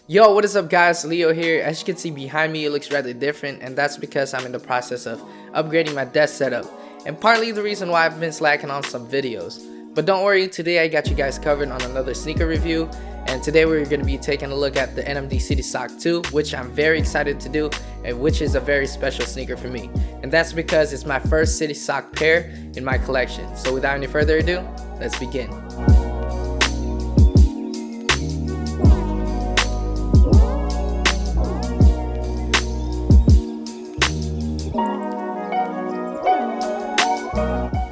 Yo, what is up guys, Leo here. As you can see behind me, it looks rather different, and that's because I'm in the process of upgrading my desk setup, and partly the reason why I've been slacking on some videos. But don't worry, today I got you guys covered on another sneaker review, and today we're going to be taking a look at the NMD CS2, which I'm very excited to do, and which is a very special sneaker for me. And that's because it's my first CS2 pair in my collection. So without any further ado, let's begin.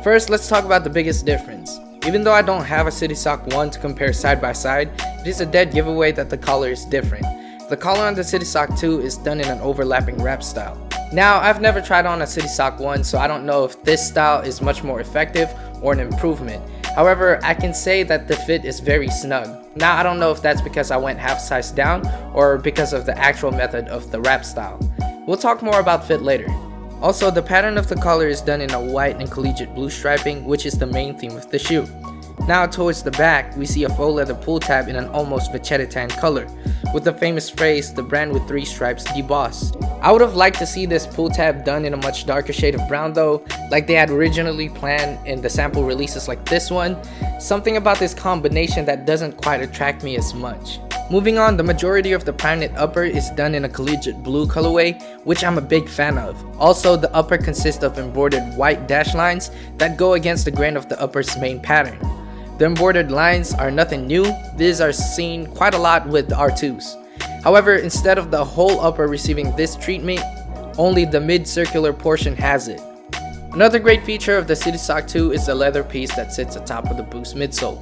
First, let's talk about the biggest difference. Even though I don't have a CS2 1 to compare side by side, it is a dead giveaway that the collar is different. The collar on the CS2 2 is done in an overlapping wrap style. Now, I've never tried on a CS2 1, so I don't know if this style is much more effective or an improvement. However, I can say that the fit is very snug. Now, I don't know if that's because I went half size down or because of the actual method of the wrap style. We'll talk more about fit later. Also, the pattern of the collar is done in a white and collegiate blue striping, which is the main theme of the shoe. Now towards the back, we see a faux leather pull tab in an almost vachetta tan color, with the famous phrase, "the brand with 3 stripes debossed." I would have liked to see this pull tab done in a much darker shade of brown though, like they had originally planned in the sample releases like this one. Something about this combination that doesn't quite attract me as much. Moving on, the majority of the prime knit upper is done in a collegiate blue colorway, which I'm a big fan of. Also, the upper consists of embroidered white dash lines that go against the grain of the upper's main pattern. The embroidered lines are nothing new. These are seen quite a lot with the R2s. However, instead of the whole upper receiving this treatment, only the mid-circular portion has it. Another great feature of the CS2 is the leather piece that sits atop of the Boost midsole.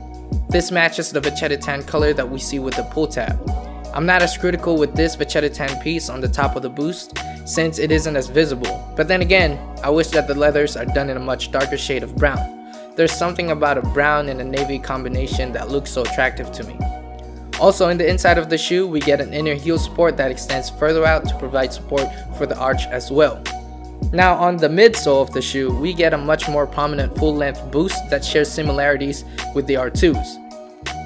This matches the vachetta tan color that we see with the pull tab. I'm not as critical with this vachetta tan piece on the top of the Boost since it isn't as visible, but then again, I wish that the leathers are done in a much darker shade of brown. There's something about a brown and a navy combination that looks so attractive to me. Also, in the inside of the shoe, we get an inner heel support that extends further out to provide support for the arch as well. Now on the midsole of the shoe, we get a much more prominent full-length Boost that shares similarities with the R2s.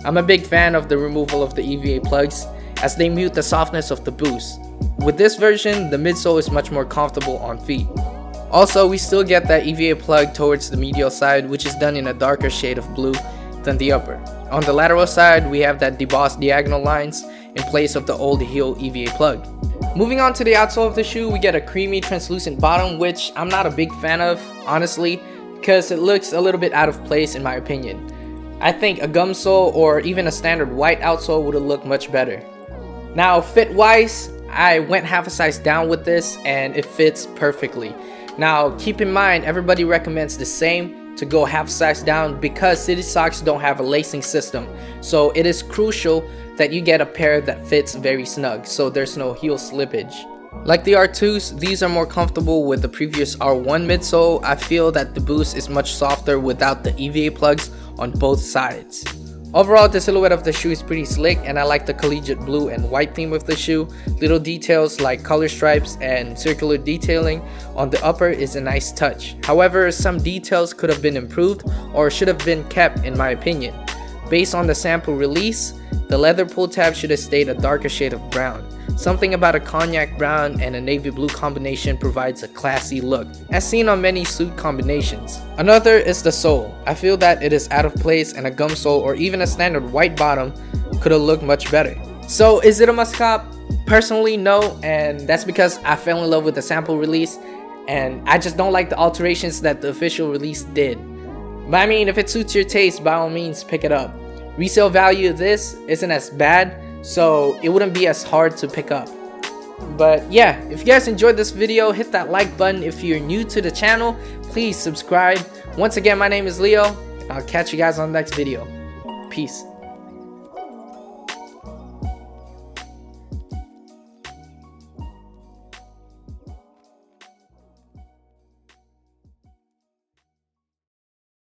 I'm a big fan of the removal of the EVA plugs as they mute the softness of the Boost. With this version, the midsole is much more comfortable on feet. Also, we still get that EVA plug towards the medial side, which is done in a darker shade of blue than the upper. On the lateral side, we have that debossed diagonal lines in place of the old heel EVA plug. Moving on to the outsole of the shoe, we get a creamy translucent bottom, which I'm not a big fan of, honestly, because it looks a little bit out of place in my opinion. I think a gum sole or even a standard white outsole would have looked much better. Now fit wise, I went half a size down with this and it fits perfectly. Now keep in mind, everybody recommends the same to go half size down because CS2s don't have a lacing system, so it is crucial that you get a pair that fits very snug so there's no heel slippage. Like the R2s, these are more comfortable with the previous R1 midsole. I feel that the Boost is much softer without the EVA plugs on both sides. Overall, the silhouette of the shoe is pretty slick and I like the collegiate blue and white theme of the shoe. Little details like color stripes and circular detailing on the upper is a nice touch. However, some details could have been improved or should have been kept in my opinion. Based on the sample release, the leather pull tab should have stayed a darker shade of brown. Something about a cognac brown and a navy blue combination provides a classy look, as seen on many suit combinations. Another is the sole. I feel that it is out of place and a gum sole or even a standard white bottom could have looked much better. So is it a must cop? Personally, no, and that's because I fell in love with the sample release and I just don't like the alterations that the official release did. But I mean, if it suits your taste, by all means pick it up. Resale value of this isn't as bad, so it wouldn't be as hard to pick up. But yeah, if you guys enjoyed this video, hit that like button. If you're new to the channel, please subscribe. Once again, my name is Leo, and I'll catch you guys on the next video. Peace.